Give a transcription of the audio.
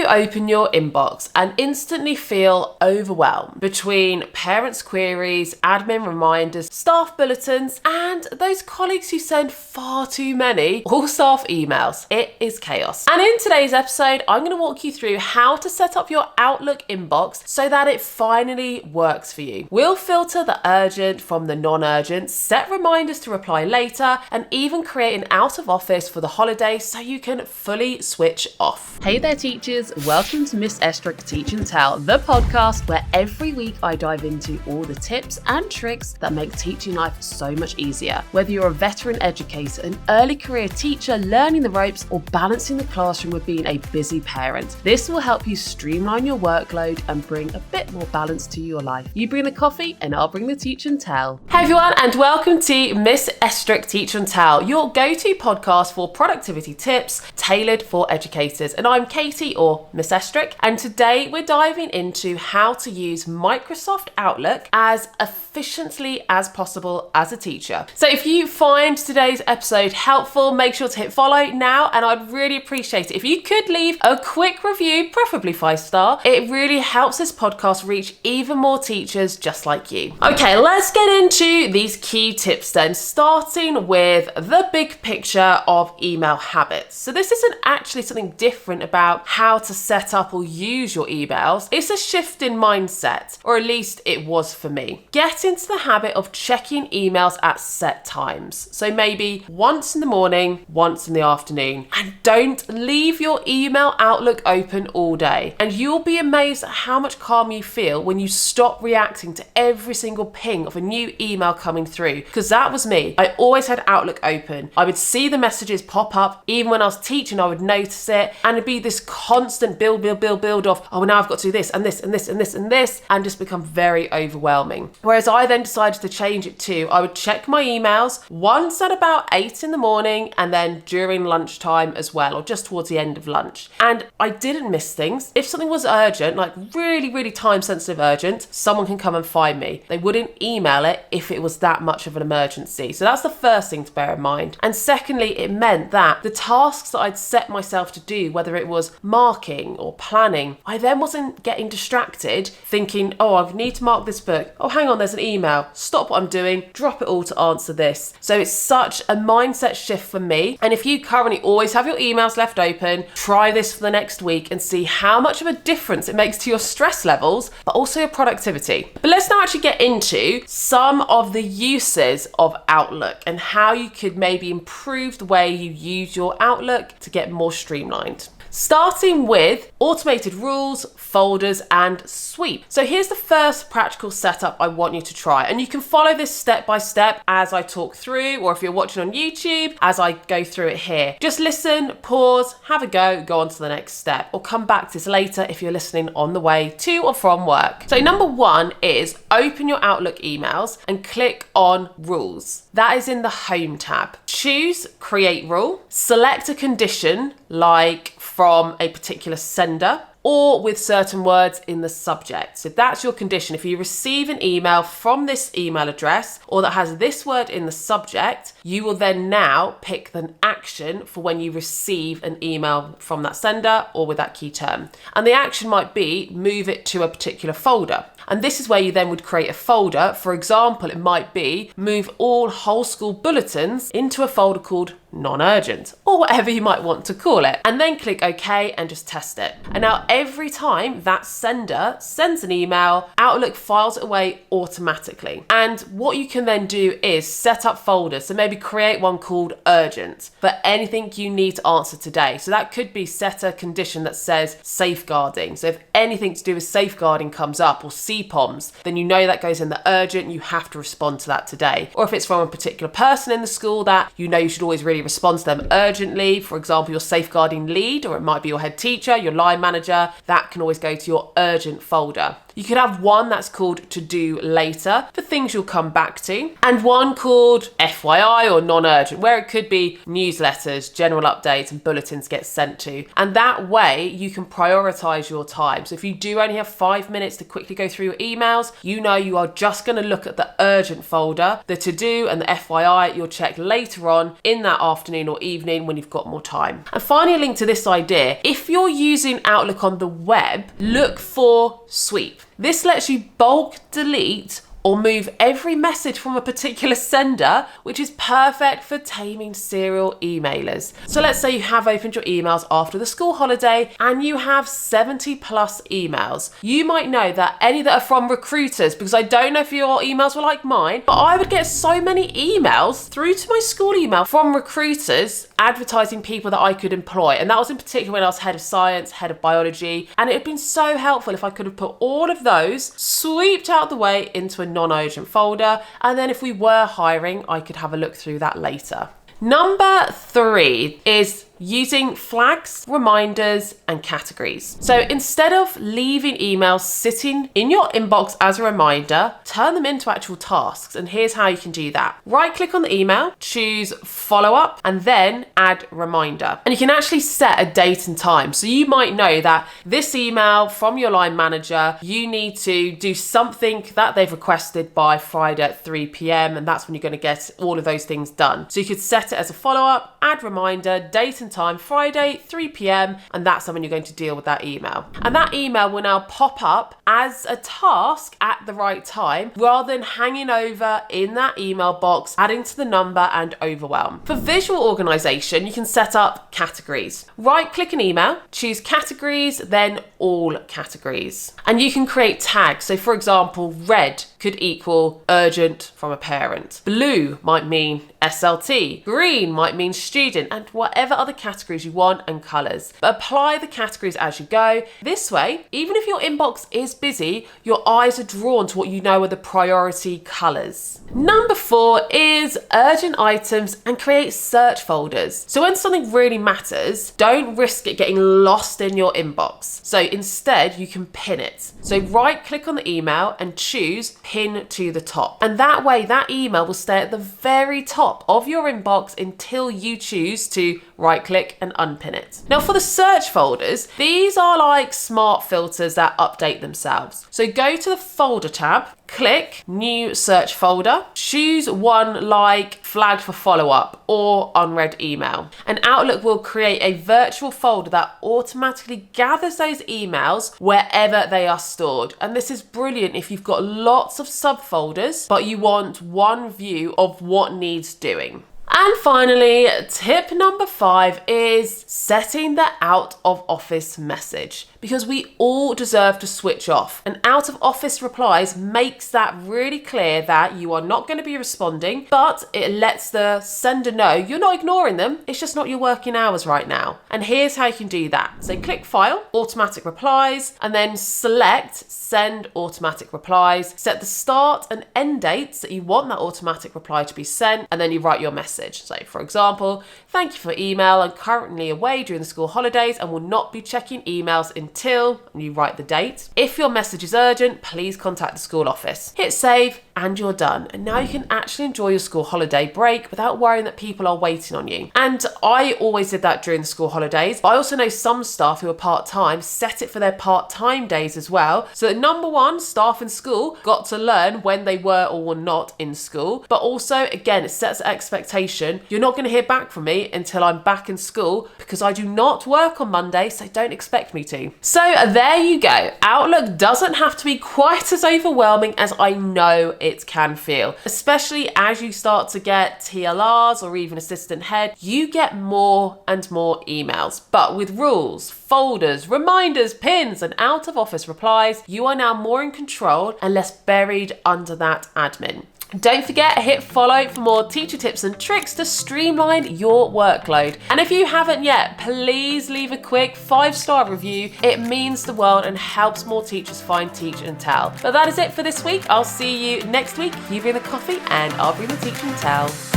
you open your inbox and instantly feel overwhelmed between parents' queries, admin reminders, staff bulletins, and those colleagues who send far too many all-staff emails? It is chaos. And in today's episode, I'm going to walk you through how to set up your Outlook inbox so that it finally works for you. We'll filter the urgent from the non-urgent, set reminders to reply later, and even create an out of office for the holiday so you can fully switch off. Hey there teachers, welcome to Miss Estruch Teach and Tell, the podcast where every week I dive into all the tips and tricks that make teaching life so much easier. Whether you're a veteran educator, an early career teacher learning the ropes, or balancing the classroom with being a busy parent, this will help you streamline your workload and bring a bit more balance to your life. You bring the coffee and I'll bring the teach and tell. Hey everyone, and welcome to Miss Estruch Teach and Tell, your go-to podcast for productivity tips tailored for educators. And I'm Katie, or Miss Estruch, and today we're diving into how to use Microsoft Outlook as efficiently as possible as a teacher. So if you find today's episode helpful, make sure to hit follow now, and I'd really appreciate it if you could leave a quick review, preferably 5-star. It really helps this podcast reach even more teachers just like you. Okay, let's get into these key tips then, starting with the big picture of email habits. So this isn't actually something different about how to set up or use your emails. It's a shift in mindset, or at least it was for me. Get into the habit of checking emails at set times. So maybe once in the morning, once in the afternoon, and don't leave your email Outlook open all day. And you'll be amazed at how much calmer you feel when you stop reacting to every single ping of a new email coming through. Because that was me. I always had Outlook open. I would see the messages pop up. Even when I was teaching, I would notice it, and it'd be this constant build of, oh, now I've got to do this and this and this and this and this, and just become very overwhelming. Whereas I then decided to change it to, I would check my emails once at about 8 in the morning, and then during lunchtime as well, or just towards the end of lunch. And I didn't miss things. If something was urgent, like really, really time sensitive urgent, someone can come and find me. They wouldn't email it if it was that much of an emergency. So that's the first thing to bear in mind. And secondly, it meant that the tasks that I'd set myself to do, whether it was marking or planning, I then wasn't getting distracted thinking, oh, I need to mark this book. Oh, hang on, there's an email. Stop what I'm doing, drop it all to answer this. So it's such a mindset shift for me. And if you currently always have your emails left open, try this for the next week and see how much of a difference it makes to your stress levels, but also your productivity. But let's now actually get into some of the uses of Outlook and how you could maybe improve the way you use your Outlook to get more streamlined. Starting with automated rules, folders, and sweep. So here's the first practical setup I want you to try. And you can follow this step by step as I talk through, or if you're watching on YouTube, as I go through it here. Just listen, pause, have a go on to the next step, or come back to this later if you're listening on the way to or from work. So number one is open your Outlook emails and click on rules. That is in the home tab. Choose create rule, select a condition like from a particular sender, or with certain words in the subject. So that's your condition. If you receive an email from this email address, or that has this word in the subject, you will then now pick an action for when you receive an email from that sender or with that key term. And the action might be move it to a particular folder. And this is where you then would create a folder. For example, it might be move all whole school bulletins into a folder called non-urgent, or whatever you might want to call it, and then click OK and just test it. And now every time that sender sends an email, Outlook files it away automatically. And what you can then do is set up folders. So maybe create one called urgent for anything you need to answer today. So that could be set a condition that says safeguarding. So if anything to do with safeguarding comes up, or CPOMs, then you know that goes in the urgent, you have to respond to that today. Or if it's from a particular person in the school that you know you should always really respond to them urgently, for example, your safeguarding lead, or it might be your head teacher, your line manager, that can always go to your urgent folder. You could have one that's called to do later for things you'll come back to, and one called FYI or non-urgent, where it could be newsletters, general updates and bulletins get sent to. And that way you can prioritize your time. So if you do only have 5 minutes to quickly go through your emails, you know you are just going to look at the urgent folder. The to do and the FYI you'll check later on in that afternoon or evening when you've got more time. And finally, a link to this idea: if you're using Outlook on the web, look for sweep. This lets you bulk delete or move every message from a particular sender, which is perfect for taming serial emailers. So let's say you have opened your emails after the school holiday and you have 70 plus emails. You might know that any that are from recruiters, because I don't know if your emails were like mine, but I would get so many emails through to my school email from recruiters advertising people that I could employ. And that was in particular when I was head of science, head of biology, and it had been so helpful if I could have put all of those swept out the way into a non-urgent folder, and then if we were hiring, I could have a look through that later. Number 3 is using flags, reminders, and categories. So instead of leaving emails sitting in your inbox as a reminder, turn them into actual tasks. And here's how you can do that. Right click on the email, choose follow up, and then add reminder. And you can actually set a date and time. So you might know that this email from your line manager, you need to do something that they've requested by Friday at 3 p.m. And that's when you're going to get all of those things done. So you could set it as a follow up, add reminder, date and time, Friday, 3 p.m. and that's when you're going to deal with that email. And that email will now pop up as a task at the right time, rather than hanging over in that email box, adding to the number and overwhelm. For visual organization, you can set up categories. Right click an email, choose categories, then all categories. And you can create tags. So for example, red could equal urgent from a parent. Blue might mean SLT. Green might mean student, and whatever other categories you want, and colors. But apply the categories as you go. This way, even if your inbox is busy, your eyes are drawn to what you know are the priority colors. Number 4 is urgent items and create search folders. So when something really matters, don't risk it getting lost in your inbox. So instead, you can pin it. So right click on the email and choose pin to the top. And that way, that email will stay at the very top of your inbox until you choose to right click and unpin it. Now for the search folders, these are like smart filters that update themselves. So go to the folder tab, click new search folder, choose one like flagged for follow-up or unread email. And Outlook will create a virtual folder that automatically gathers those emails wherever they are stored. And this is brilliant if you've got lots of subfolders, but you want one view of what needs doing. And finally, tip number 5 is setting the out of office message, because we all deserve to switch off. And out of office replies makes that really clear that you are not going to be responding, but it lets the sender know you're not ignoring them. It's just not your working hours right now. And here's how you can do that. So click File, Automatic Replies, and then select Send Automatic Replies. Set the start and end dates that you want that automatic reply to be sent, and then you write your message. So for example, thank you for email. I'm currently away during the school holidays and will not be checking emails until, and you write the date. If your message is urgent, please contact the school office. Hit save and you're done. And now you can actually enjoy your school holiday break without worrying that people are waiting on you. And I always did that during the school holidays. But I also know some staff who are part-time set it for their part-time days as well. So that number 1, staff in school got to learn when they were or were not in school. But also, again, it sets an expectation. You're not going to hear back from me until I'm back in school, because I do not work on Monday, so don't expect me to. So there you go. Outlook doesn't have to be quite as overwhelming as I know it can feel, especially as you start to get TLRs or even assistant head. You get more and more emails, but with rules, folders, reminders, pins, and out of office replies, you are now more in control and less buried under that admin. Don't forget to hit follow for more teacher tips and tricks to streamline your workload. And if you haven't yet, please leave a quick 5-star review. It means the world and helps more teachers find Teach and Tell. But that is it for this week. I'll see you next week. You bring the coffee and I'll bring the Teach and Tell.